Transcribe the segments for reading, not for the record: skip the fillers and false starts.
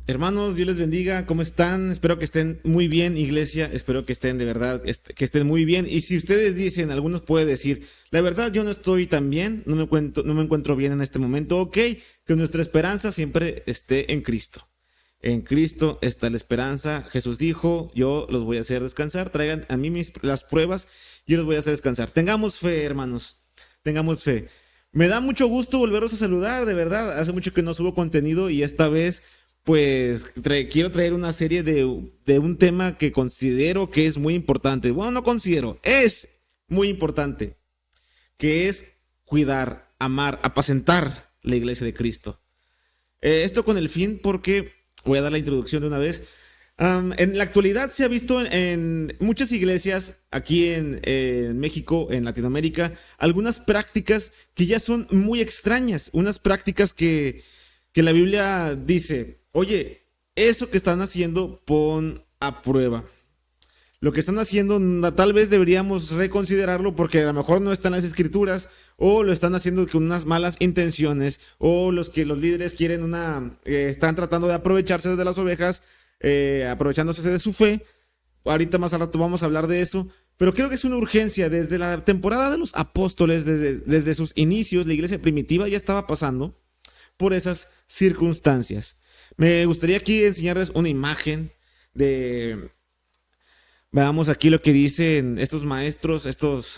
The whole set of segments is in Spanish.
Hermanos, Dios les bendiga, ¿cómo están? Espero que estén muy bien, iglesia, espero que estén de verdad, que estén muy bien. Y si ustedes dicen, algunos pueden decir, la verdad yo no estoy tan bien, no me encuentro bien en este momento, ok, que nuestra esperanza siempre esté en Cristo. En Cristo está la esperanza. Jesús dijo, yo los voy a hacer descansar, traigan a mí las pruebas, yo los voy a hacer descansar. Tengamos fe, hermanos, tengamos fe. Me da mucho gusto volveros a saludar, de verdad. Hace mucho que no subo contenido y esta vez, pues, quiero traer una serie de un tema que considero que es muy importante. Bueno, no considero, es muy importante, que es cuidar, amar, apacentar la iglesia de Cristo. Esto con el fin porque, voy a dar la introducción de una vez. En la actualidad se ha visto en muchas iglesias aquí en México, en Latinoamérica, algunas prácticas que ya son muy extrañas, unas prácticas que la Biblia dice, oye, eso que están haciendo pon a prueba. Lo que están haciendo tal vez deberíamos reconsiderarlo porque a lo mejor no están las escrituras o lo están haciendo con unas malas intenciones o los líderes quieren están tratando de aprovecharse de las ovejas, aprovechándose de su fe. Ahorita más al rato vamos a hablar de eso, pero creo que es una urgencia. Desde la temporada de los apóstoles, desde sus inicios, la iglesia primitiva ya estaba pasando por esas circunstancias. Me gustaría aquí enseñarles una imagen de... Veamos aquí lo que dicen estos maestros, estos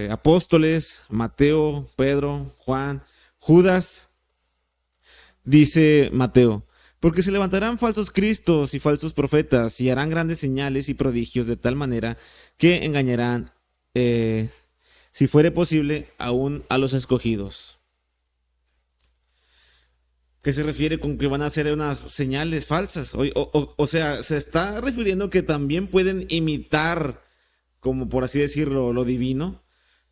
apóstoles, Mateo, Pedro, Juan, Judas. Dice Mateo, porque se levantarán falsos cristos y falsos profetas y harán grandes señales y prodigios de tal manera que engañarán, eh, si fuere posible, aún a los escogidos. ¿Qué se refiere con que van a hacer unas señales falsas? O sea, se está refiriendo que también pueden imitar, como por así decirlo, lo divino.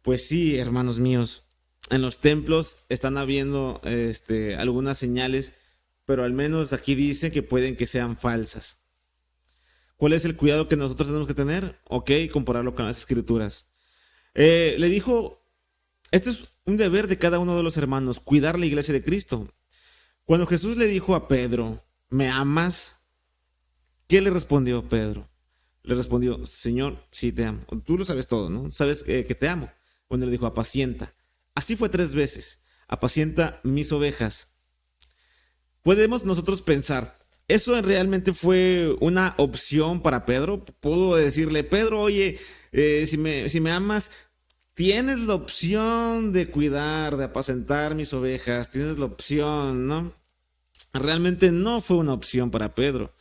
Pues sí, hermanos míos, en los templos están habiendo algunas señales, pero al menos aquí dice que pueden que sean falsas. ¿Cuál es el cuidado que nosotros tenemos que tener? Ok, compararlo con las escrituras. Le dijo, este es un deber de cada uno de los hermanos, cuidar la iglesia de Cristo. Cuando Jesús le dijo a Pedro, ¿me amas? ¿Qué le respondió Pedro? Le respondió, Señor, sí te amo. Tú lo sabes todo, ¿no? Sabes que te amo. Cuando le dijo, apacienta. Así fue 3 veces. Apacienta mis ovejas. Podemos nosotros pensar, ¿eso realmente fue una opción para Pedro? Puedo decirle, Pedro, oye, si me amas, tienes la opción de cuidar, de apacentar mis ovejas, tienes la opción, ¿no? Realmente no fue una opción para Pedro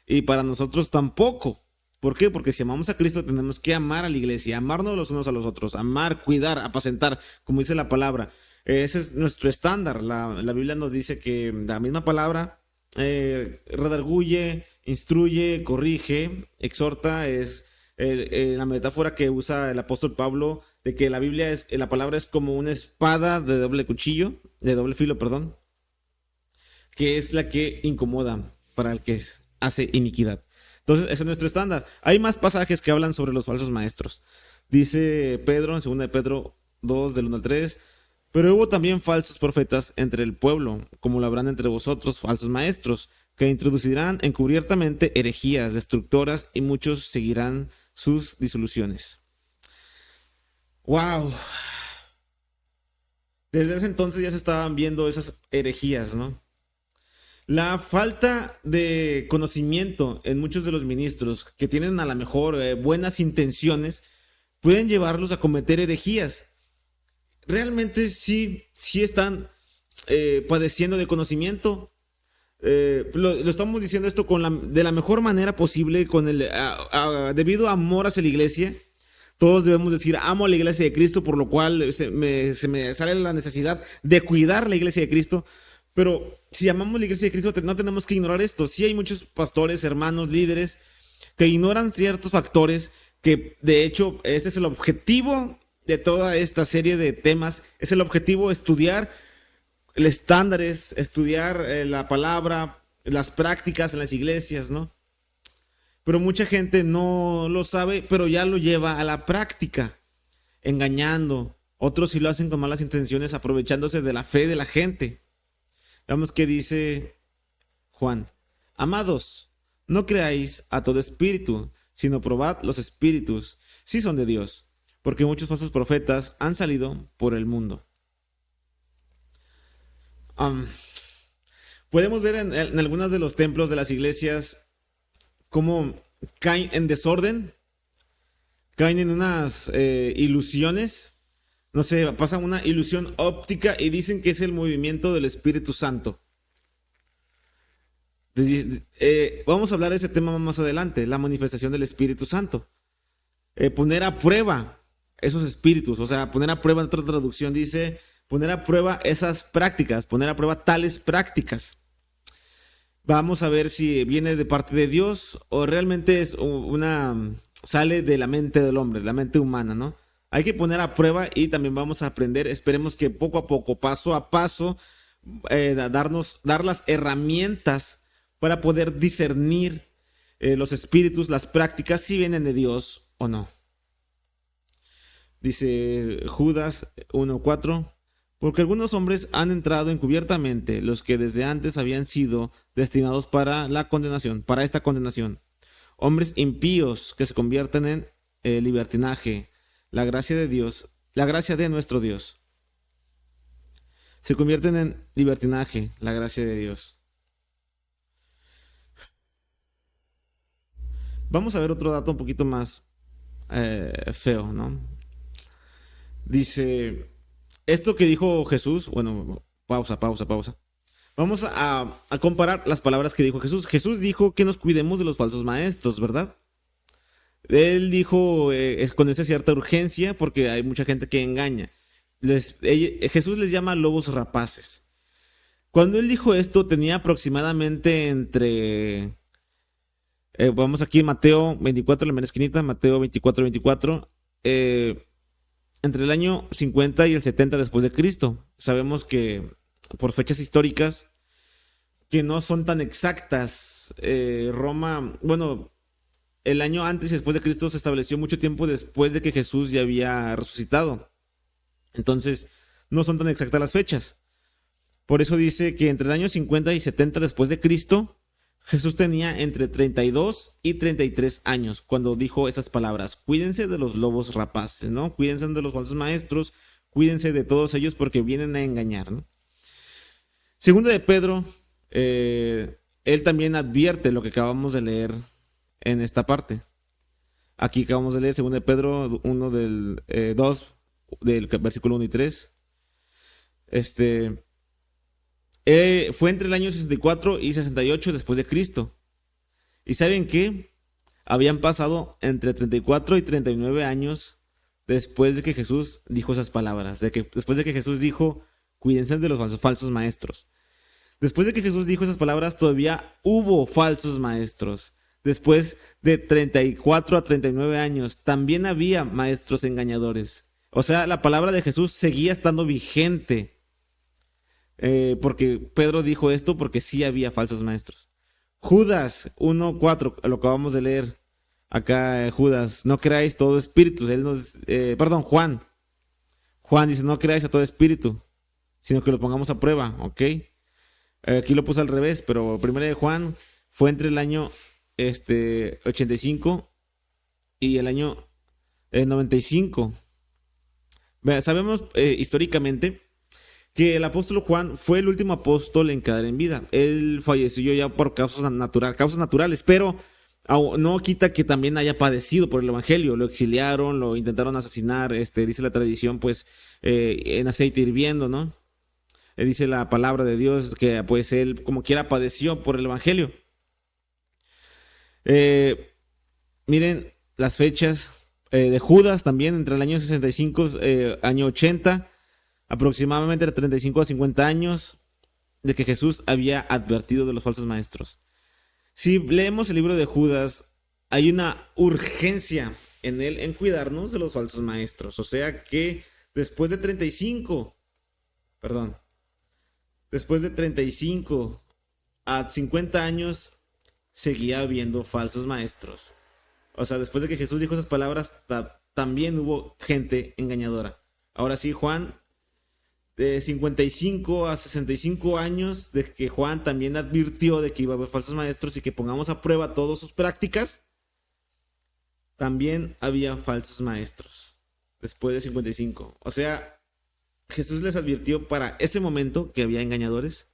y para nosotros tampoco. ¿Por qué? Porque si amamos a Cristo tenemos que amar a la iglesia, amarnos los unos a los otros, amar, cuidar, apacentar, como dice la palabra. Ese es nuestro estándar. La Biblia nos dice que la misma palabra redarguye, instruye, corrige, exhorta, es la metáfora que usa el apóstol Pablo de que la palabra es como una espada de doble cuchillo, de doble filo, perdón, que es la que incomoda para el que hace iniquidad. Entonces, ese es nuestro estándar. Hay más pasajes que hablan sobre los falsos maestros. Dice Pedro en 2 de Pedro 2, del 1 al 3, pero hubo también falsos profetas entre el pueblo, como lo habrán entre vosotros falsos maestros, que introducirán encubiertamente herejías destructoras y muchos seguirán sus disoluciones. ¡Wow! Desde ese entonces ya se estaban viendo esas herejías, ¿no? La falta de conocimiento en muchos de los ministros que tienen a lo mejor buenas intenciones pueden llevarlos a cometer herejías. Realmente sí están padeciendo de conocimiento. Lo estamos diciendo esto de la mejor manera posible, debido a amor hacia la iglesia. Todos debemos decir, amo a la iglesia de Cristo, por lo cual se me sale la necesidad de cuidar la iglesia de Cristo. Pero si amamos la iglesia de Cristo, no tenemos que ignorar esto. Sí hay muchos pastores, hermanos, líderes que ignoran ciertos factores que, de hecho, este es el objetivo de toda esta serie de temas. Es el objetivo estudiar los estándares, estudiar la palabra, las prácticas en las iglesias, ¿no? Pero mucha gente no lo sabe, pero ya lo lleva a la práctica, engañando. Otros sí lo hacen con malas intenciones, aprovechándose de la fe de la gente. Veamos qué dice Juan. Amados, no creáis a todo espíritu, sino probad los espíritus, si son de Dios, porque muchos falsos profetas han salido por el mundo. Podemos ver en algunos de los templos de las iglesias cómo caen en desorden, caen en unas ilusiones. No sé, pasa una ilusión óptica y dicen que es el movimiento del Espíritu Santo. Vamos a hablar de ese tema más adelante, la manifestación del Espíritu Santo. Poner a prueba esos espíritus, o sea, poner a prueba, en otra traducción dice, poner a prueba esas prácticas, poner a prueba tales prácticas. Vamos a ver si viene de parte de Dios o realmente es sale de la mente del hombre, la mente humana, ¿no? Hay que poner a prueba y también vamos a aprender, esperemos que poco a poco, paso a paso, dar las herramientas para poder discernir los espíritus, las prácticas, si vienen de Dios o no. Dice Judas 1:4, porque algunos hombres han entrado encubiertamente, los que desde antes habían sido destinados para la condenación, para esta condenación. Hombres impíos que se convierten en libertinaje, la gracia de Dios, la gracia de nuestro Dios. Se convierten en libertinaje, la gracia de Dios. Vamos a ver otro dato un poquito más feo, ¿no? Dice, esto que dijo Jesús, bueno, pausa. Vamos a comparar las palabras que dijo Jesús. Jesús dijo que nos cuidemos de los falsos maestros, ¿verdad? Él dijo con esa cierta urgencia porque hay mucha gente que engaña. Jesús les llama lobos rapaces. Cuando él dijo esto tenía aproximadamente entre... vamos aquí en Mateo 24, la mera esquinita, Mateo 24. Entre el año 50 y el 70 después de Cristo. Sabemos que por fechas históricas que no son tan exactas, Roma, bueno, el año antes y después de Cristo se estableció mucho tiempo después de que Jesús ya había resucitado. Entonces, no son tan exactas las fechas. Por eso dice que entre el año 50 y 70 después de Cristo, Jesús tenía entre 32 y 33 años cuando dijo esas palabras. Cuídense de los lobos rapaces, ¿no? Cuídense de los falsos maestros, cuídense de todos ellos porque vienen a engañar, ¿no? Segundo de Pedro, él también advierte lo que acabamos de leer en esta parte. Aquí acabamos de leer segundo de Pedro 1 del 2 del versículo 1 y 3. Fue entre el año 64 y 68 después de Cristo. ¿Y saben qué? Habían pasado entre 34 y 39 años después de que Jesús dijo esas palabras. Después de que Jesús dijo, cuídense de los falsos maestros. Después de que Jesús dijo esas palabras, todavía hubo falsos maestros. Después de 34 a 39 años, también había maestros engañadores. O sea, la palabra de Jesús seguía estando vigente. Porque Pedro dijo esto porque sí había falsos maestros. Judas 1:4, lo acabamos de leer acá. Judas, no creáis todo espíritu. Juan dice, no creáis a todo espíritu, sino que lo pongamos a prueba, ¿ok? Aquí lo puse al revés, pero primero de Juan fue entre el año 85 y el año 95. Sabemos históricamente que el apóstol Juan fue el último apóstol en quedar en vida. Él falleció ya por causas naturales, pero no quita que también haya padecido por el evangelio. Lo exiliaron, lo intentaron asesinar, dice la tradición, pues en aceite hirviendo, ¿no? Dice la palabra de Dios que pues él como quiera padeció por el evangelio. Miren las fechas de Judas también, entre el año 65 año 80, aproximadamente de 35 a 50 años de que Jesús había advertido de los falsos maestros. Si leemos el libro de Judas, hay una urgencia en él en cuidarnos de los falsos maestros. O sea que después de 35 a 50 años seguía habiendo falsos maestros. O sea, después de que Jesús dijo esas palabras, también hubo gente engañadora. Ahora sí, Juan de 55 a 65 años de que Juan también advirtió de que iba a haber falsos maestros y que pongamos a prueba todas sus prácticas, también había falsos maestros después de 55. O sea, Jesús les advirtió para ese momento que había engañadores.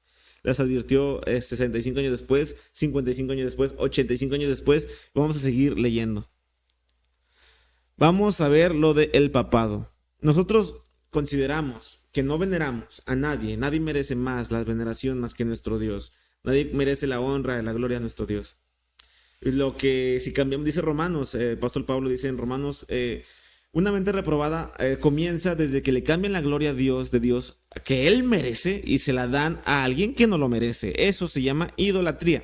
Les advirtió 65 años después, 55 años después, 85 años después. Vamos a seguir leyendo. Vamos a ver lo del papado. Nosotros consideramos que no veneramos a nadie. Nadie merece más la veneración más que nuestro Dios. Nadie merece la honra y la gloria a nuestro Dios. Lo que si cambiamos, dice Romanos, el apóstol Pablo dice en Romanos, una mente reprobada comienza desde que le cambian la gloria a Dios, de Dios, que Él merece, y se la dan a alguien que no lo merece. Eso se llama idolatría.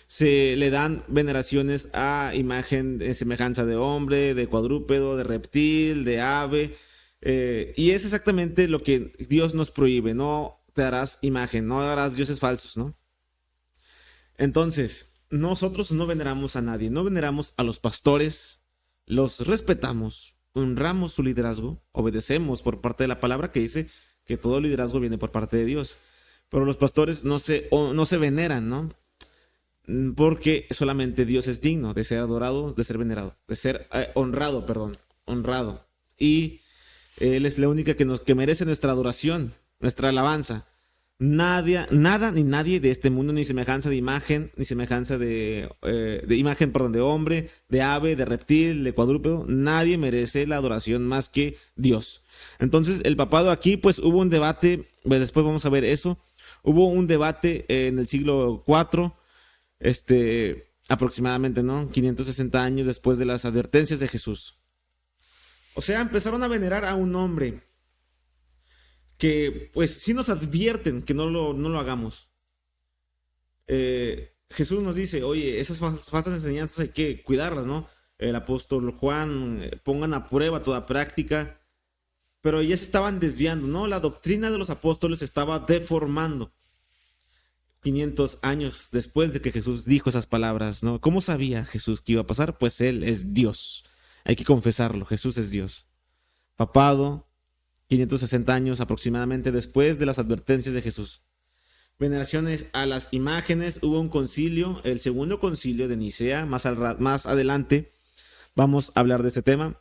Se le dan veneraciones a imagen de semejanza de hombre, de cuadrúpedo, de reptil, de ave. Y es exactamente lo que Dios nos prohíbe. No te harás imagen, no harás dioses falsos, ¿no? Entonces, nosotros no veneramos a nadie, no veneramos a los pastores, los respetamos, honramos su liderazgo, obedecemos por parte de la palabra que dice que todo liderazgo viene por parte de Dios. Pero los pastores no se veneran, ¿no? Porque solamente Dios es digno de ser adorado, de ser venerado, de ser honrado. Y Él es la única que merece nuestra adoración, nuestra alabanza. Nada ni nadie de este mundo, ni semejanza de imagen, ni semejanza de imagen, perdón, de hombre, de ave, de reptil, de cuadrúpedo. Nadie merece la adoración más que Dios. Entonces, el papado aquí, pues hubo un debate, pues, después vamos a ver eso. Hubo un debate en el siglo IV, aproximadamente, ¿no? 560 años después de las advertencias de Jesús. O sea, empezaron a venerar a un hombre que, pues, sí nos advierten que no lo hagamos. Jesús nos dice, oye, esas falsas enseñanzas hay que cuidarlas, ¿no? El apóstol Juan, pongan a prueba toda práctica, pero ya se estaban desviando, ¿no? La doctrina de los apóstoles se estaba deformando. 500 años después de que Jesús dijo esas palabras, ¿no? ¿Cómo sabía Jesús que iba a pasar? Pues Él es Dios. Hay que confesarlo, Jesús es Dios. Papado, 560 años aproximadamente después de las advertencias de Jesús. Veneraciones a las imágenes. Hubo un concilio, el segundo concilio de Nicea, más adelante vamos a hablar de ese tema.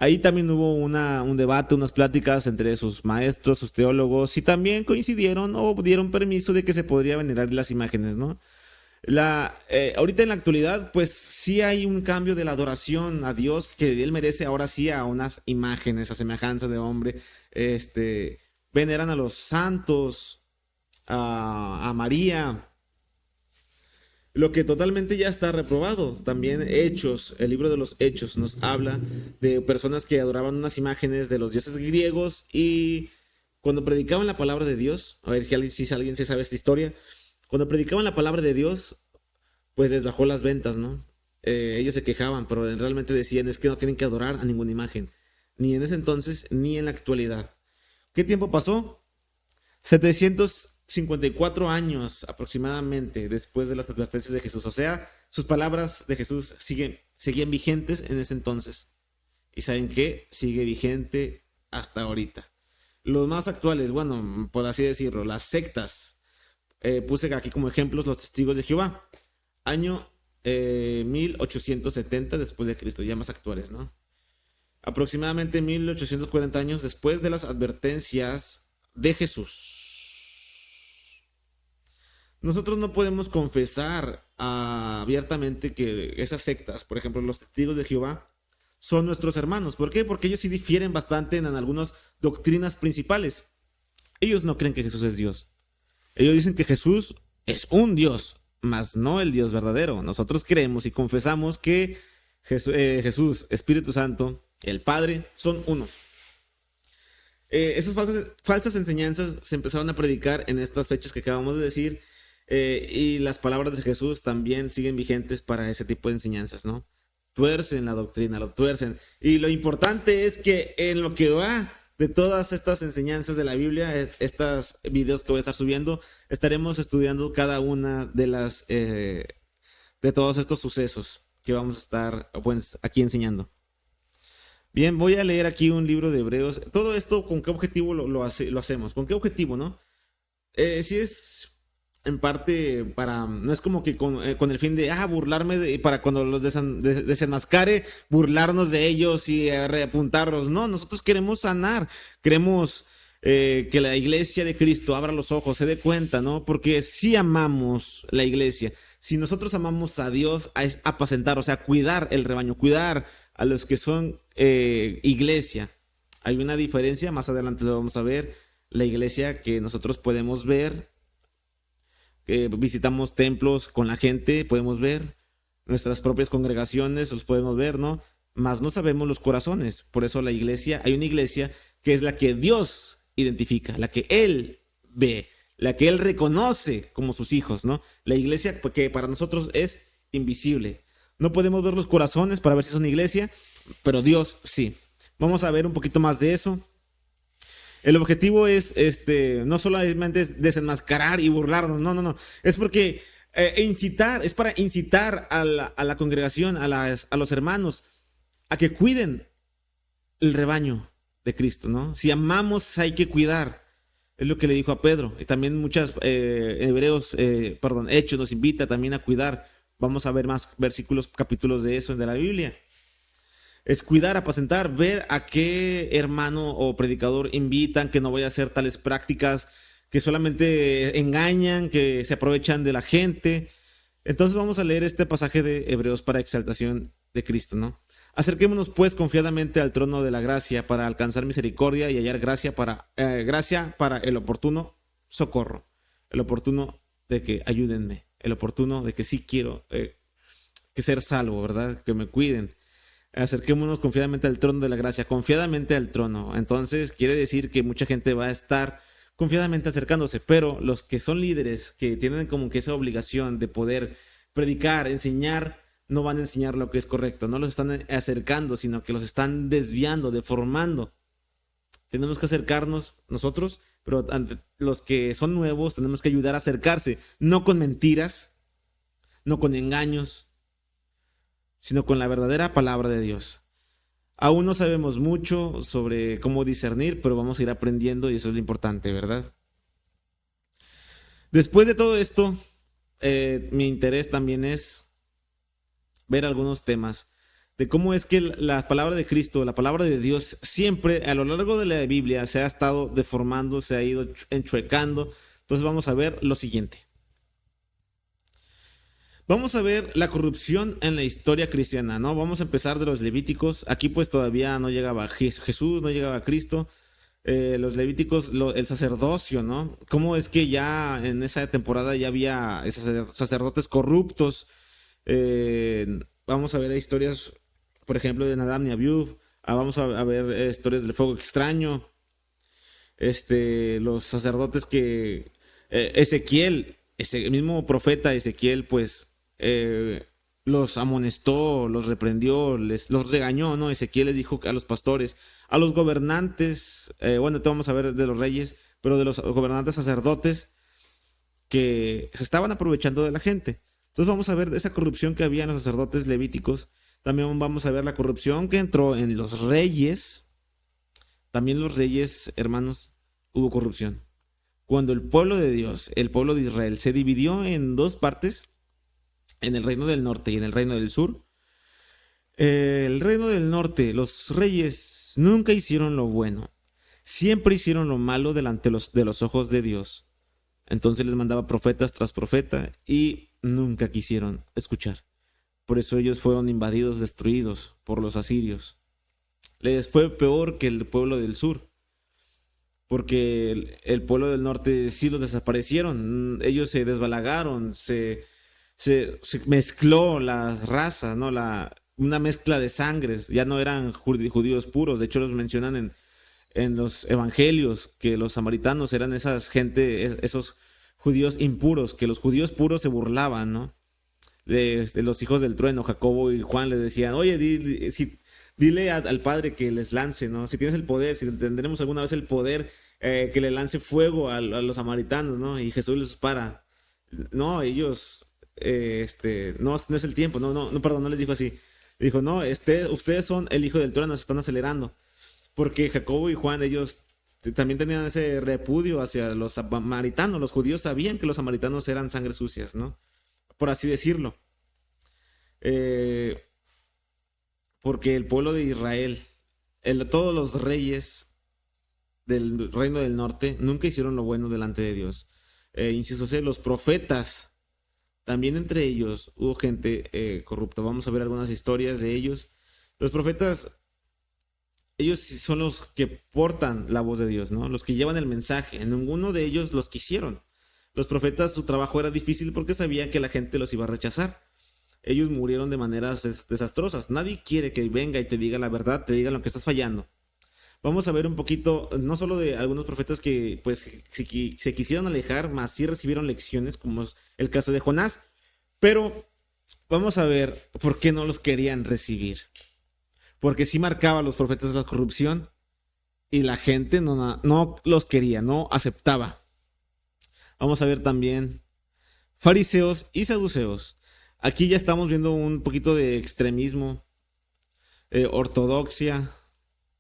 Ahí también hubo un debate, unas pláticas entre sus maestros, sus teólogos, y también coincidieron o dieron permiso de que se podría venerar las imágenes, ¿no? Ahorita en la actualidad, pues sí hay un cambio de la adoración a Dios, que Él merece ahora sí a unas imágenes, a semejanza de hombre. Veneran a los santos, a María, lo que totalmente ya está reprobado. También Hechos, el libro de los Hechos nos habla de personas que adoraban unas imágenes de los dioses griegos, y cuando predicaban la palabra de Dios, a ver si alguien se sabe esta historia, cuando predicaban la palabra de Dios, pues les bajó las ventas, ¿no? Ellos se quejaban, pero realmente decían, es que no tienen que adorar a ninguna imagen, ni en ese entonces ni en la actualidad. ¿Qué tiempo pasó? 754 años aproximadamente después de las advertencias de Jesús. O sea, sus palabras de Jesús seguían vigentes en ese entonces. ¿Y saben qué? Sigue vigente hasta ahorita. Los más actuales, bueno, por así decirlo, las sectas. Puse aquí como ejemplos los testigos de Jehová. Año 1870 después de Cristo, ya más actuales, ¿no? Aproximadamente 1840 años después de las advertencias de Jesús. Nosotros no podemos confesar abiertamente que esas sectas, por ejemplo, los testigos de Jehová, son nuestros hermanos. ¿Por qué? Porque ellos sí difieren bastante en algunas doctrinas principales. Ellos no creen que Jesús es Dios. Ellos dicen que Jesús es un Dios, mas no el Dios verdadero. Nosotros creemos y confesamos que Jesús, Espíritu Santo, el Padre, son uno. Esas falsas enseñanzas se empezaron a predicar en estas fechas que acabamos de decir, y las palabras de Jesús también siguen vigentes para ese tipo de enseñanzas, ¿no? Tuercen la doctrina, lo tuercen. Y lo importante es que en lo que va de todas estas enseñanzas de la Biblia, estos videos que voy a estar subiendo, estaremos estudiando cada una de todos estos sucesos que vamos a estar, pues, aquí enseñando. Bien, voy a leer aquí un libro de Hebreos. Todo esto, ¿con qué objetivo lo hacemos? ¿Con qué objetivo, no? Sí es en parte para, no es como que con el fin de, burlarme para cuando los desenmascare, burlarnos de ellos y reapuntarlos. No, nosotros queremos sanar, queremos que la iglesia de Cristo abra los ojos, se dé cuenta, ¿no? Porque si amamos la iglesia, si nosotros amamos a Dios, es apacentar, o sea, cuidar el rebaño, cuidar a los que son iglesia. Hay una diferencia, más adelante lo vamos a ver, la iglesia que nosotros podemos ver, visitamos templos con la gente, podemos ver nuestras propias congregaciones, los podemos ver, ¿no? Mas no sabemos los corazones. Por eso la iglesia, hay una iglesia que es la que Dios identifica, la que Él ve, la que Él reconoce como sus hijos, ¿no? La iglesia que para nosotros es invisible. No podemos ver los corazones para ver si son iglesia, pero Dios sí. Vamos a ver un poquito más de eso. El objetivo es no solamente es desenmascarar y burlarnos, no. Es porque es para incitar a la congregación, a los hermanos, a que cuiden el rebaño de Cristo, ¿no? Si amamos, hay que cuidar. Es lo que le dijo a Pedro. Y también Hechos nos invita también a cuidar. Vamos a ver más versículos, capítulos de eso de la Biblia. Es cuidar, apacentar, ver a qué hermano o predicador invitan, que no vaya a hacer tales prácticas que solamente engañan, que se aprovechan de la gente. Entonces vamos a leer este pasaje de Hebreos para exaltación de Cristo, ¿no? Acerquémonos pues confiadamente al trono de la gracia para alcanzar misericordia y hallar gracia para el oportuno socorro, el oportuno de que ayúdenme, el oportuno de que sí quiero que ser salvo, ¿verdad? Que me cuiden. Acerquémonos confiadamente al trono de la gracia, confiadamente al trono. Entonces quiere decir que mucha gente va a estar confiadamente acercándose, pero los que son líderes, que tienen como que esa obligación de poder predicar, enseñar, no van a enseñar lo que es correcto, no los están acercando, sino que los están desviando, deformando. Tenemos que acercarnos nosotros, pero ante los que son nuevos tenemos que ayudar a acercarse, no con mentiras, no con engaños, sino con la verdadera palabra de Dios. Aún no sabemos mucho sobre cómo discernir, pero vamos a ir aprendiendo y eso es lo importante, ¿verdad? Después de todo esto, mi interés también es ver algunos temas de cómo es que la palabra de Cristo, la palabra de Dios, siempre a lo largo de la Biblia se ha estado deformando, se ha ido enchuecando. Entonces vamos a ver lo siguiente. Vamos a ver la corrupción en la historia cristiana, ¿no? Vamos a empezar de los levíticos. Aquí pues todavía no llegaba Jesús, no llegaba Cristo. Los levíticos, el sacerdocio, ¿no? ¿Cómo es que ya en esa temporada ya había sacerdotes corruptos? Vamos a ver historias, por ejemplo, de Nadab y Abiú. Vamos a ver historias del fuego extraño. Los sacerdotes que Ezequiel, ese mismo profeta Ezequiel, pues los amonestó, los reprendió, los regañó, ¿no? Ezequiel les dijo a los pastores, a los gobernantes, te vamos a ver de los reyes, pero de los gobernantes sacerdotes que se estaban aprovechando de la gente. Entonces vamos a ver esa corrupción que había en los sacerdotes levíticos. También vamos a ver la corrupción que entró en los reyes. También los reyes, hermanos, hubo corrupción. Cuando el pueblo de Dios, el pueblo de Israel, se dividió en dos partes, en el reino del norte y en el reino del sur. El reino del norte, los reyes nunca hicieron lo bueno, siempre hicieron lo malo delante de los ojos de Dios. Entonces les mandaba profetas tras profeta y nunca quisieron escuchar. Por eso ellos fueron invadidos, destruidos por los asirios. Les fue peor que el pueblo del sur, porque el pueblo del norte sí los desaparecieron. Ellos se desbalagaron, se mezcló las razas, ¿no? Una mezcla de sangres. Ya no eran judíos puros. De hecho, los mencionan en los evangelios, que los samaritanos eran esos judíos impuros, que los judíos puros se burlaban, ¿no? De los hijos del trueno, Jacobo y Juan les decían, oye, dile al Padre que les lance, ¿no? Si tienes el poder, si tendremos alguna vez el poder, que le lance fuego a los samaritanos, ¿no? Y Jesús les para. No, ellos... no es el tiempo, perdón, no les dijo así. Dijo, no, ustedes son el hijo del trueno, se están acelerando. Porque Jacobo y Juan, ellos también tenían ese repudio hacia los samaritanos. Los judíos sabían que los samaritanos eran sangre sucias, ¿no? Por así decirlo. Eh, porque el pueblo de Israel, todos los reyes del reino del norte nunca hicieron lo bueno delante de Dios. Inciso C, los profetas, también entre ellos hubo gente corrupta. Vamos a ver algunas historias de ellos. Los profetas, ellos son los que portan la voz de Dios, ¿no? Los que llevan el mensaje. Ninguno de ellos los quisieron. Los profetas, su trabajo era difícil porque sabían que la gente los iba a rechazar. Ellos murieron de maneras desastrosas. Nadie quiere que venga y te diga la verdad, te diga lo que estás fallando. Vamos a ver un poquito, no solo de algunos profetas que pues se quisieron alejar, más sí recibieron lecciones, como es el caso de Jonás, pero vamos a ver por qué no los querían recibir. Porque sí marcaba a los profetas la corrupción y la gente no los quería, no aceptaba. Vamos a ver también fariseos y saduceos. Aquí ya estamos viendo un poquito de extremismo, ortodoxia.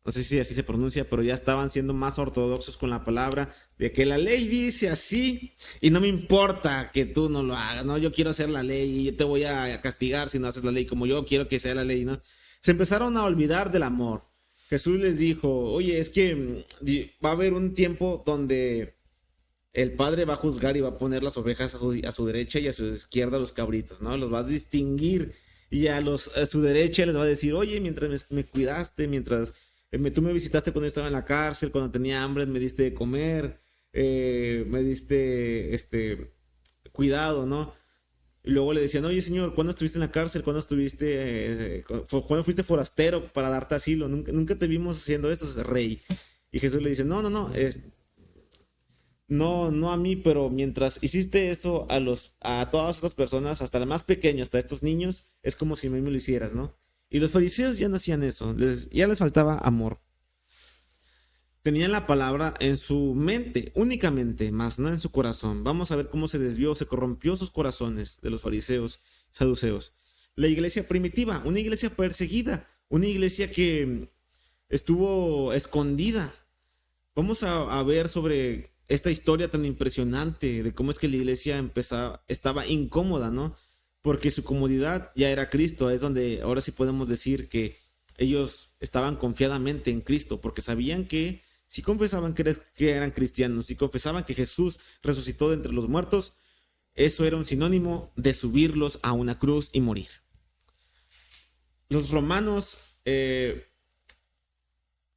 No sé si así se pronuncia, pero ya estaban siendo más ortodoxos con la palabra de que la ley dice así y no me importa que tú no lo hagas, ¿no? Yo quiero hacer la ley y yo te voy a castigar si no haces la ley como yo quiero que sea la ley, ¿no? Se empezaron a olvidar del amor. Jesús les dijo, oye, es que va a haber un tiempo donde el padre va a juzgar y va a poner las ovejas a su derecha y a su izquierda los cabritos, ¿no? Los va a distinguir y a su derecha les va a decir, oye, mientras me cuidaste, mientras tú me visitaste cuando estaba en la cárcel, cuando tenía hambre, me diste de comer, me diste cuidado, ¿no? Y luego le decían, oye, señor, ¿cuándo estuviste en la cárcel? ¿Cuándo cuándo fuiste forastero para darte asilo? Nunca te vimos haciendo esto, rey. Y Jesús le dice, no, no a mí, pero mientras hiciste eso a todas estas personas, hasta la más pequeña, hasta estos niños, es como si a mí me lo hicieras, ¿no? Y los fariseos ya no hacían eso, ya les faltaba amor. Tenían la palabra en su mente, únicamente, más no en su corazón. Vamos a ver cómo se desvió, se corrompió sus corazones de los fariseos, saduceos. La iglesia primitiva, una iglesia perseguida, una iglesia que estuvo escondida. Vamos a ver sobre esta historia tan impresionante de cómo es que la iglesia estaba incómoda, ¿no? Porque su comodidad ya era Cristo. Es donde ahora sí podemos decir que ellos estaban confiadamente en Cristo, porque sabían que si confesaban que eran cristianos, si confesaban que Jesús resucitó de entre los muertos, eso era un sinónimo de subirlos a una cruz y morir. Los romanos,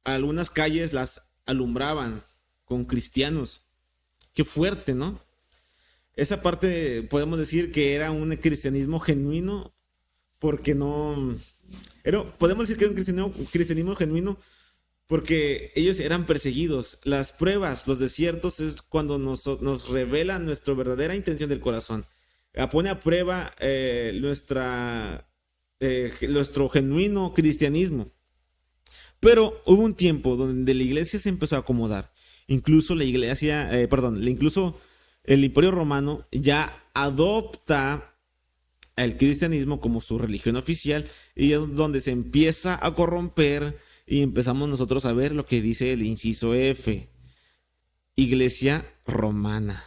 algunas calles las alumbraban con cristianos. Qué fuerte, ¿no? Esa parte podemos decir que era un cristianismo genuino, porque podemos decir que era un cristianismo genuino porque ellos eran perseguidos. Las pruebas, los desiertos es cuando nos revelan nuestra verdadera intención del corazón. Pone a prueba nuestro genuino cristianismo. Pero hubo un tiempo donde la iglesia se empezó a acomodar. Incluso incluso el Imperio Romano ya adopta el cristianismo como su religión oficial y es donde se empieza a corromper y empezamos nosotros a ver lo que dice el inciso F, Iglesia Romana.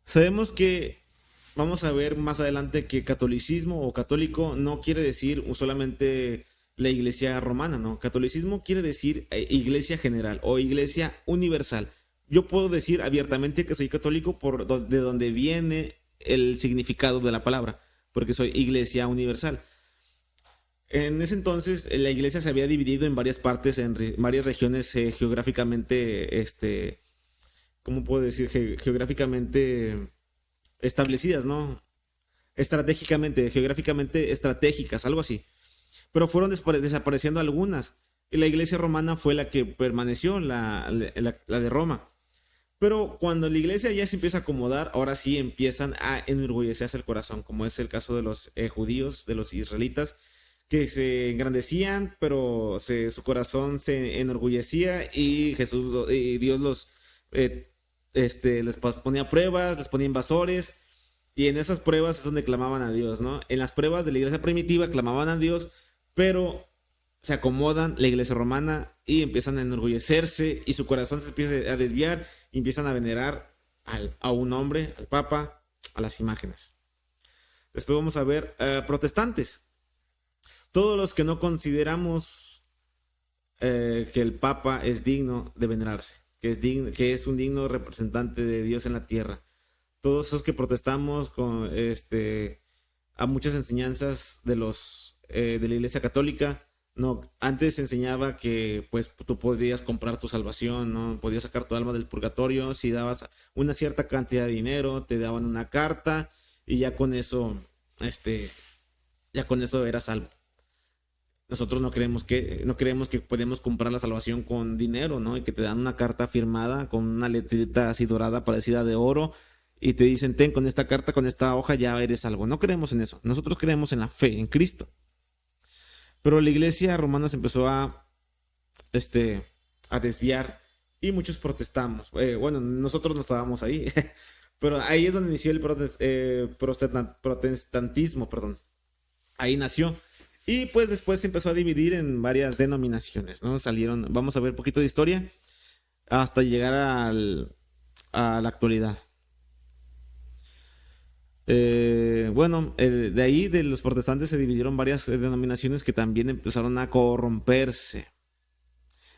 Sabemos que vamos a ver más adelante que catolicismo o católico no quiere decir solamente la iglesia romana, ¿no? Catolicismo quiere decir iglesia general o iglesia universal. Yo puedo decir abiertamente que soy católico de donde viene el significado de la palabra, porque soy iglesia universal. En ese entonces la iglesia se había dividido en varias partes, en varias regiones geográficamente, ¿cómo puedo decir? Geográficamente establecidas, ¿no? Geográficamente estratégicas, algo así. Pero fueron desapareciendo algunas. Y la iglesia romana fue la que permaneció, la de Roma. Pero cuando la iglesia ya se empieza a acomodar, ahora sí empiezan a enorgullecerse el corazón, como es el caso de los judíos, de los israelitas, que se engrandecían, pero su corazón se enorgullecía y Dios les ponía pruebas, les ponía invasores Y en esas pruebas es donde clamaban a Dios, ¿no? En las pruebas de la iglesia primitiva clamaban a Dios, pero se acomodan la iglesia romana y empiezan a enorgullecerse y su corazón se empieza a desviar y empiezan a venerar a un hombre, al papa, a las imágenes. Después vamos a ver protestantes. Todos los que no consideramos que el papa es digno de venerarse, que es un digno representante de Dios en la tierra. Todos esos que protestamos con a muchas enseñanzas de la Iglesia Católica. No, antes se enseñaba que pues tú podrías comprar tu salvación, ¿no? Podías sacar tu alma del purgatorio si dabas una cierta cantidad de dinero, te daban una carta y ya con eso eras salvo. Nosotros no creemos que podemos comprar la salvación con dinero, ¿no? Y que te dan una carta firmada con una letrita así dorada parecida de oro y te dicen, ten con esta carta, con esta hoja ya eres salvo. No creemos en eso. Nosotros creemos en la fe, en Cristo. Pero la iglesia romana se empezó a desviar y muchos protestamos. Bueno, nosotros no estábamos ahí, pero ahí es donde inició el protestantismo, perdón. Ahí nació. Y pues después se empezó a dividir en varias denominaciones, ¿no? Vamos a ver un poquito de historia hasta llegar a la actualidad. De ahí de los protestantes se varias denominaciones que también empezaron a corromperse.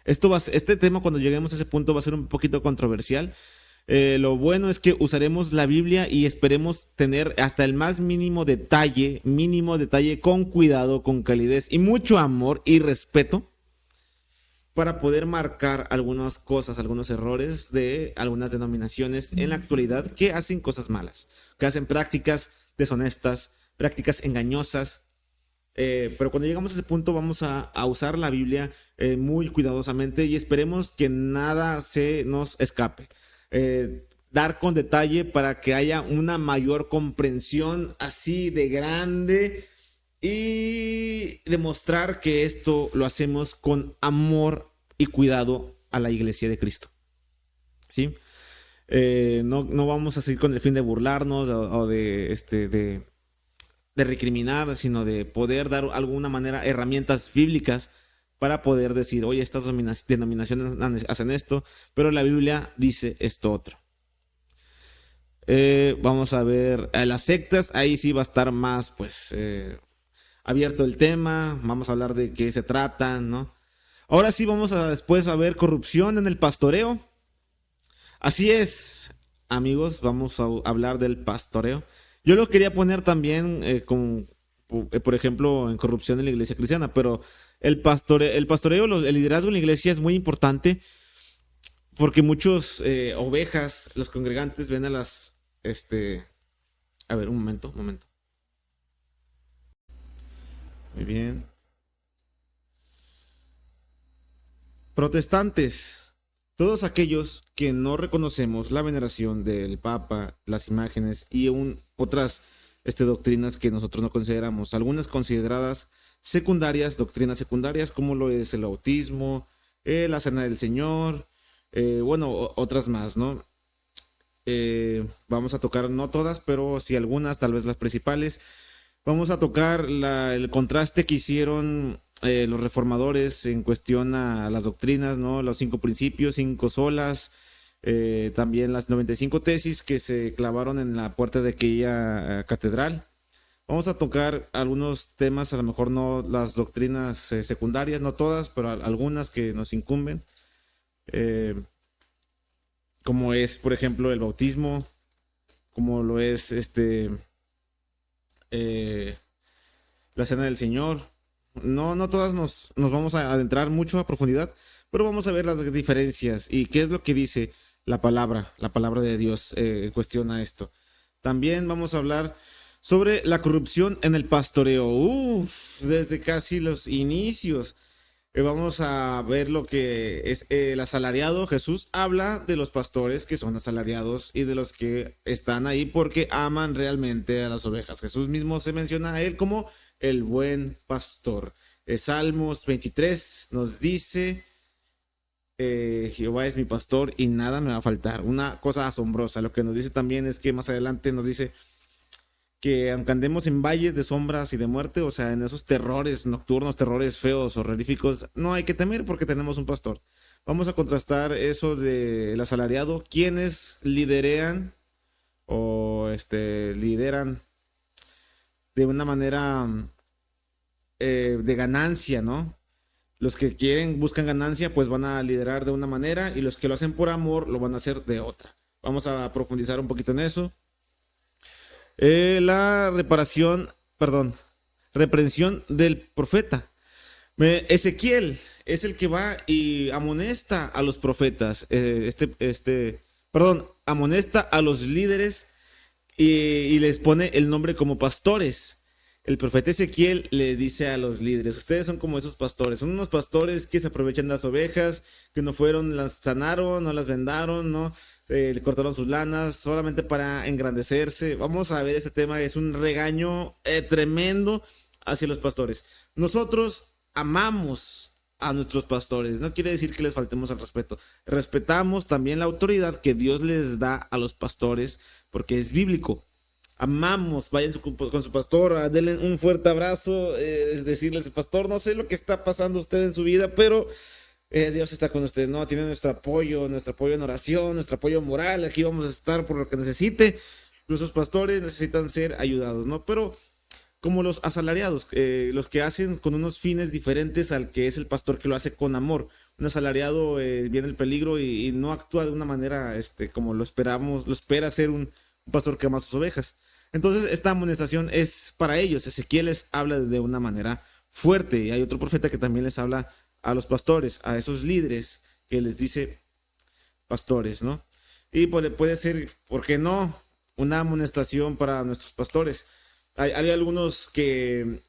Este tema, cuando lleguemos a ese punto, va a ser un poquito controversial. Lo bueno es que usaremos la Biblia y esperemos tener hasta el más mínimo detalle, con cuidado, con calidez y mucho amor y respeto para poder marcar algunas cosas, algunos errores de algunas denominaciones en la actualidad que hacen cosas malas, que hacen prácticas deshonestas, prácticas engañosas. Pero cuando llegamos a ese punto vamos a usar la Biblia muy cuidadosamente y esperemos que nada se nos escape. Dar con detalle para que haya una mayor comprensión así de grande y demostrar que esto lo hacemos con amor y cuidado a la iglesia de Cristo. ¿Sí? No vamos a seguir con el fin de burlarnos o de recriminar, sino de poder dar de alguna manera herramientas bíblicas para poder decir, oye, estas denominaciones hacen esto, pero la Biblia dice esto otro. Vamos a ver las sectas, ahí sí va a estar más abierto el tema, vamos a hablar de qué se tratan, ¿no? Ahora sí vamos después a ver corrupción en el pastoreo. Así es, amigos, vamos a hablar del pastoreo. Yo lo quería poner también por ejemplo, en corrupción en la iglesia cristiana, pero el pastoreo, el liderazgo en la iglesia es muy importante porque muchos ovejas, los congregantes ven a las, a ver, un momento. Muy bien. Protestantes, todos aquellos que no reconocemos la veneración del Papa, las imágenes y otras doctrinas que nosotros no consideramos, algunas consideradas secundarias, doctrinas secundarias, como lo es el bautismo, la cena del Señor, otras más, ¿no? Vamos a tocar no todas, pero sí algunas, tal vez las principales. Vamos a tocar el contraste que hicieron los reformadores en cuestión a las doctrinas, ¿no? Los 5 principios, 5 solas, también las 95 tesis que se clavaron en la puerta de aquella catedral. Vamos a tocar algunos temas, a lo mejor no las doctrinas secundarias, no todas, pero algunas que nos incumben, como es, por ejemplo, el bautismo, como lo es la cena del Señor. No todas nos vamos a adentrar mucho a profundidad, pero vamos a ver las diferencias y qué es lo que dice la palabra de Dios en cuestión a esto. También vamos a hablar sobre la corrupción en el pastoreo. Desde casi los inicios. Vamos a ver lo que es el asalariado. Jesús habla de los pastores que son asalariados y de los que están ahí porque aman realmente a las ovejas. Jesús mismo se menciona a él como el buen pastor. Salmos 23 nos dice, Jehová es mi pastor y nada me va a faltar. Una cosa asombrosa. Lo que nos dice también es que más adelante nos dice, que aunque andemos en valles de sombras y de muerte, o sea, en esos terrores nocturnos, terrores feos, horroríficos, no hay que temer porque tenemos un pastor. Vamos a contrastar eso del asalariado, quienes liderean o lideran de una manera de ganancia, ¿no? Los que quieren, buscan ganancia, pues van a liderar de una manera y los que lo hacen por amor lo van a hacer de otra. Vamos a profundizar un poquito en eso. La reprensión del profeta. Ezequiel es el que va y amonesta a los profetas, amonesta a los líderes y les pone el nombre como pastores. El profeta Ezequiel le dice a los líderes: ustedes son como esos pastores, son unos pastores que se aprovechan de las ovejas, que no fueron, las sanaron, no las vendaron, no le cortaron sus lanas solamente para engrandecerse. Vamos a ver ese tema, es un regaño tremendo hacia los pastores. Nosotros amamos a nuestros pastores, no quiere decir que les faltemos al respeto. Respetamos también la autoridad que Dios les da a los pastores porque es bíblico. Amamos, vayan con su pastor, denle un fuerte abrazo, decirles: pastor, no sé lo que está pasando usted en su vida, pero Dios está con usted, ¿no? Tiene nuestro apoyo en oración, nuestro apoyo moral, aquí vamos a estar por lo que necesite. Nuestros pastores necesitan ser ayudados, ¿no? Pero como los asalariados, los que hacen con unos fines diferentes al que es el pastor que lo hace con amor. Un asalariado viene el peligro y no actúa de una manera como lo espera ser un pastor que ama a sus ovejas. Entonces esta amonestación es para ellos. Ezequiel les habla de una manera fuerte y hay otro profeta que también les habla a los pastores, a esos líderes, que les dice pastores, ¿no? Y puede ser, ¿por qué no?, una amonestación para nuestros pastores. Hay algunos que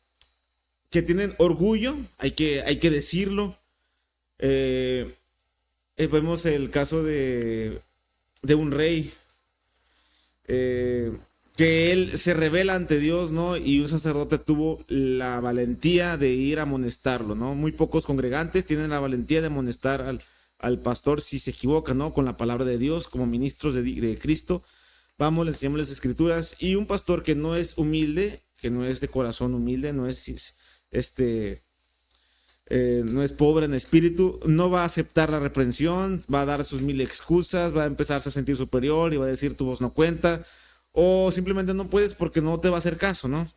tienen orgullo, hay que decirlo. Vemos el caso de un rey que él se revela ante Dios, ¿no? Y un sacerdote tuvo la valentía de ir a amonestarlo, ¿no? Muy pocos congregantes tienen la valentía de amonestar al pastor si se equivoca, ¿no? Con la palabra de Dios, como ministros de Cristo. Vamos, le enseñamos las escrituras. Y un pastor que no es humilde, que no es de corazón humilde, no es no es pobre en espíritu, no va a aceptar la reprensión, va a dar sus mil excusas, va a empezarse a sentir superior y va a decir: tu voz no cuenta, o simplemente no puedes porque no te va a hacer caso, ¿no?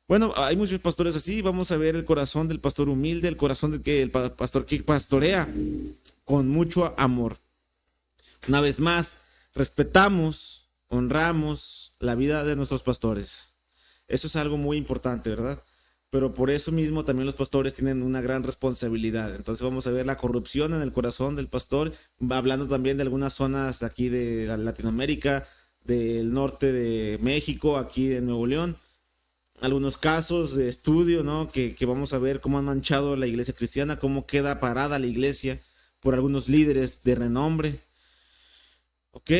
Bueno, hay muchos pastores así. Vamos a ver el corazón del pastor humilde, el corazón del pastor que pastorea con mucho amor. Una vez más, respetamos, honramos la vida de nuestros pastores. Eso es algo muy importante, ¿verdad? Pero por eso mismo también los pastores tienen una gran responsabilidad. Entonces vamos a ver la corrupción en el corazón del pastor, hablando también de algunas zonas aquí de Latinoamérica, del norte de México, aquí de Nuevo León. Algunos casos de estudio, ¿no? Que vamos a ver cómo han manchado la iglesia cristiana, cómo queda parada la iglesia por algunos líderes de renombre. Ok,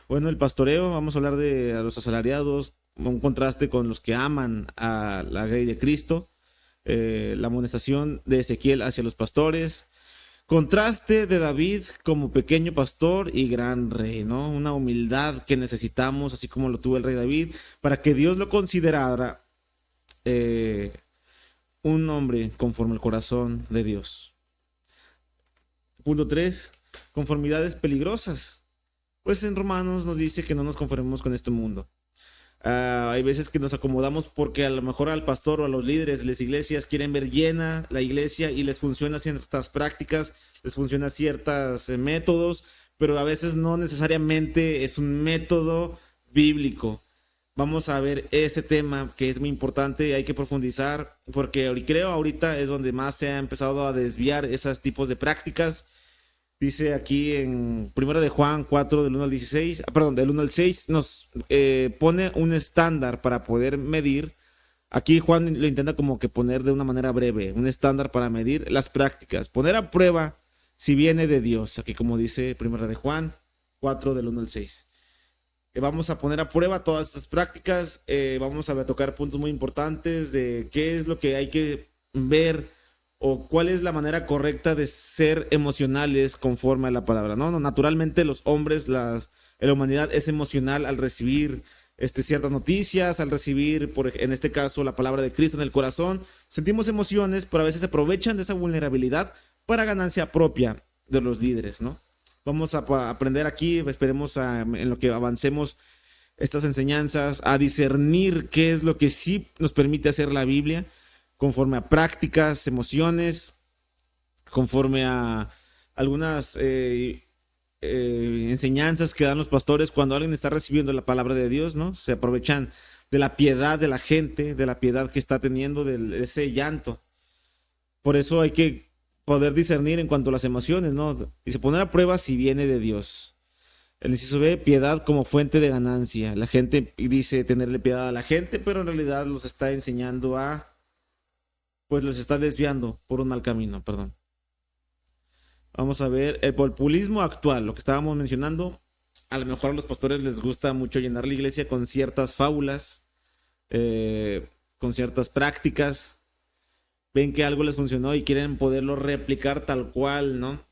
bueno, el pastoreo, vamos a hablar a los asalariados, un contraste con los que aman a la grey de Cristo, la amonestación de Ezequiel hacia los pastores, contraste de David como pequeño pastor y gran rey, ¿no? Una humildad que necesitamos, así como lo tuvo el rey David, para que Dios lo considerara un hombre conforme al corazón de Dios. Punto 3, conformidades peligrosas. Pues en Romanos nos dice que no nos conformemos con este mundo. Hay veces que nos acomodamos porque a lo mejor al pastor o a los líderes de las iglesias quieren ver llena la iglesia y les funciona ciertas prácticas, les funciona ciertos métodos, pero a veces no necesariamente es un método bíblico. Vamos a ver ese tema que es muy importante y hay que profundizar porque creo ahorita es donde más se ha empezado a desviar esos tipos de prácticas. Dice aquí en 1 de Juan 4, del 1 al 16, del 1 al 6, nos pone un estándar para poder medir. Aquí Juan lo intenta como que poner de una manera breve, un estándar para medir las prácticas, poner a prueba si viene de Dios. Aquí como dice 1 de Juan 4, del 1 al 6. Vamos a poner a prueba todas estas prácticas, vamos a tocar puntos muy importantes de qué es lo que hay que ver o cuál es la manera correcta de ser emocionales conforme a la palabra, ¿no? Naturalmente los hombres, la humanidad es emocional al recibir ciertas noticias, al recibir, en este caso, la palabra de Cristo en el corazón, sentimos emociones, pero a veces se aprovechan de esa vulnerabilidad para ganancia propia de los líderes, ¿no? Vamos a aprender aquí, esperemos en lo que avancemos estas enseñanzas, a discernir qué es lo que sí nos permite hacer la Biblia, conforme a prácticas, emociones, conforme a algunas enseñanzas que dan los pastores cuando alguien está recibiendo la palabra de Dios, ¿no? Se aprovechan de la piedad de la gente, de la piedad que está teniendo, de ese llanto. Por eso hay que poder discernir en cuanto a las emociones, ¿no? Y se poner a prueba si viene de Dios. El inciso B, piedad como fuente de ganancia. La gente dice tenerle piedad a la gente, pero en realidad los está enseñando pues los está desviando por un mal camino, perdón. Vamos a ver el populismo actual, lo que estábamos mencionando. A lo mejor a los pastores les gusta mucho llenar la iglesia con ciertas fábulas, con ciertas prácticas. Ven que algo les funcionó y quieren poderlo replicar tal cual, ¿no?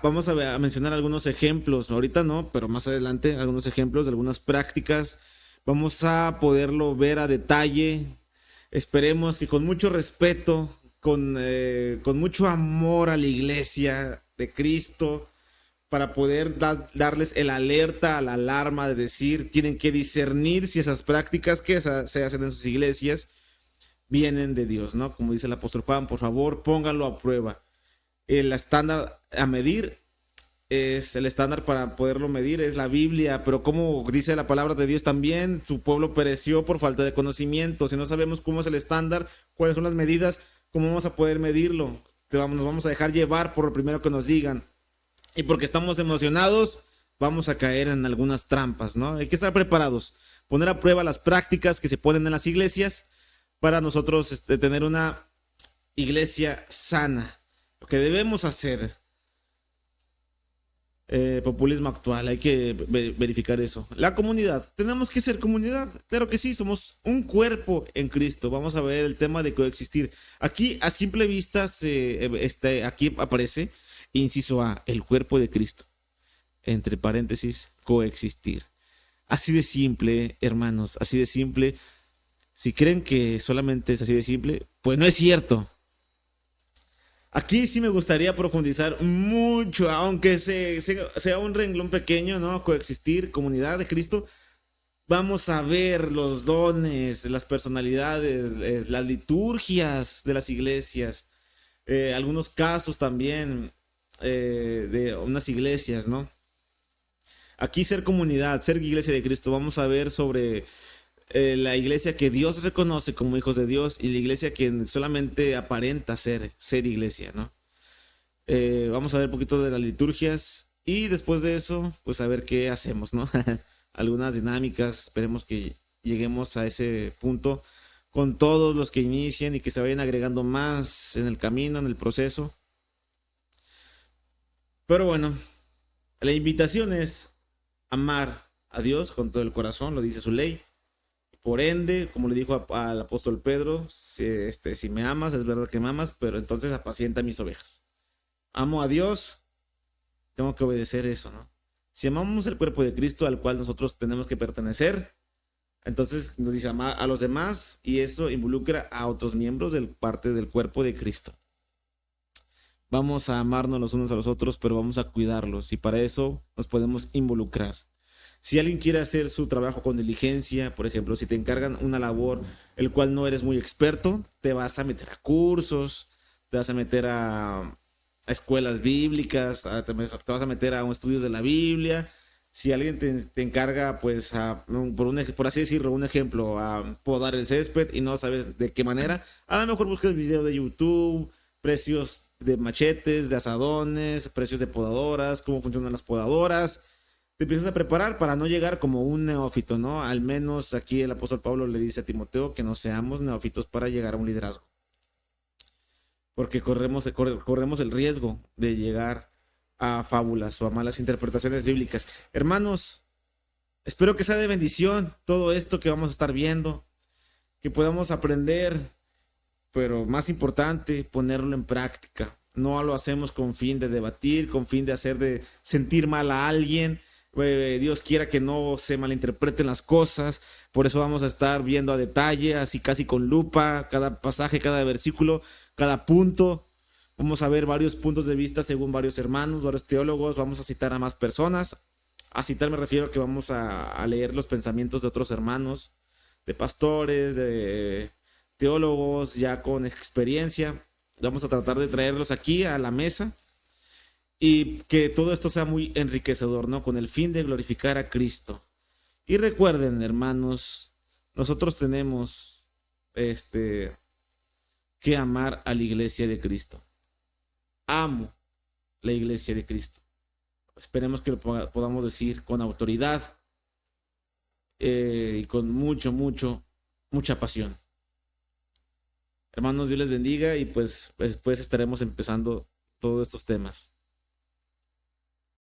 Vamos a mencionar algunos ejemplos, ahorita no, pero más adelante algunos ejemplos de algunas prácticas. Vamos a poderlo ver a detalle. Esperemos que con mucho respeto, con mucho amor a la iglesia de Cristo, para poder darles el alerta, la alarma de decir, tienen que discernir si esas prácticas que se hacen en sus iglesias vienen de Dios, ¿no? Como dice el apóstol Juan, por favor, pónganlo a prueba. El estándar a medir el estándar para poderlo medir es la Biblia, pero como dice la palabra de Dios también, su pueblo pereció por falta de conocimiento. Si no sabemos cómo es el estándar, cuáles son las medidas, ¿cómo vamos a poder medirlo? Nos vamos a dejar llevar por lo primero que nos digan. Y porque estamos emocionados, vamos a caer en algunas trampas, ¿no? Hay que estar preparados, poner a prueba las prácticas que se ponen en las iglesias para nosotros tener una iglesia sana. Lo que debemos hacer. Populismo actual, hay que verificar eso. La comunidad, tenemos que ser comunidad, claro que sí, somos un cuerpo en Cristo. Vamos a ver el tema de coexistir. Aquí a simple vista aquí aparece inciso A, el cuerpo de Cristo, entre paréntesis, coexistir. Así de simple, hermanos, así de simple. Si creen que solamente es así de simple, pues no es cierto. Aquí sí me gustaría profundizar mucho, aunque sea un renglón pequeño, ¿no? Coexistir, comunidad de Cristo. Vamos a ver los dones, las personalidades, las liturgias de las iglesias, algunos casos también de unas iglesias, ¿no? Aquí ser comunidad, ser iglesia de Cristo. Vamos a ver sobre la iglesia que Dios reconoce como hijos de Dios y la iglesia que solamente aparenta ser iglesia, ¿no? Vamos a ver un poquito de las liturgias y después de eso, pues a ver qué hacemos, ¿no? Algunas dinámicas, esperemos que lleguemos a ese punto con todos los que inicien y que se vayan agregando más en el camino, en el proceso. Pero bueno, la invitación es amar a Dios con todo el corazón, lo dice su ley. Por ende, como le dijo al apóstol Pedro, si me amas, es verdad que me amas, pero entonces apacienta mis ovejas. Amo a Dios, tengo que obedecer eso, ¿no? Si amamos el cuerpo de Cristo al cual nosotros tenemos que pertenecer, entonces nos dice amar a los demás y eso involucra a otros miembros del parte del cuerpo de Cristo. Vamos a amarnos los unos a los otros, pero vamos a cuidarlos y para eso nos podemos involucrar. Si alguien quiere hacer su trabajo con diligencia, por ejemplo, si te encargan una labor el cual no eres muy experto, te vas a meter a cursos, te vas a meter a escuelas bíblicas, te vas a meter a estudios de la Biblia. Si alguien te encarga, pues, por así decirlo, un ejemplo, a podar el césped y no sabes de qué manera, a lo mejor buscas video de YouTube, precios de machetes, de asadones, precios de podadoras, cómo funcionan las podadoras. Te empiezas a preparar para no llegar como un neófito, ¿no? Al menos aquí el apóstol Pablo le dice a Timoteo que no seamos neófitos para llegar a un liderazgo. Porque corremos el riesgo de llegar a fábulas o a malas interpretaciones bíblicas. Hermanos, espero que sea de bendición todo esto que vamos a estar viendo, que podamos aprender, pero más importante, ponerlo en práctica. No lo hacemos con fin de debatir, con fin de sentir mal a alguien. Dios quiera que no se malinterpreten las cosas, por eso vamos a estar viendo a detalle, así casi con lupa, cada pasaje, cada versículo, cada punto. Vamos a ver varios puntos de vista según varios hermanos, varios teólogos, vamos a citar a más personas. A citar me refiero a que vamos a leer los pensamientos de otros hermanos, de pastores, de teólogos ya con experiencia. Vamos a tratar de traerlos aquí a la mesa y que todo esto sea muy enriquecedor, ¿no? Con el fin de glorificar a Cristo. Y recuerden, hermanos, nosotros tenemos que amar a la iglesia de Cristo. Amo la iglesia de Cristo. Esperemos que lo podamos decir con autoridad y con mucha pasión. Hermanos, Dios les bendiga y pues después estaremos empezando todos estos temas.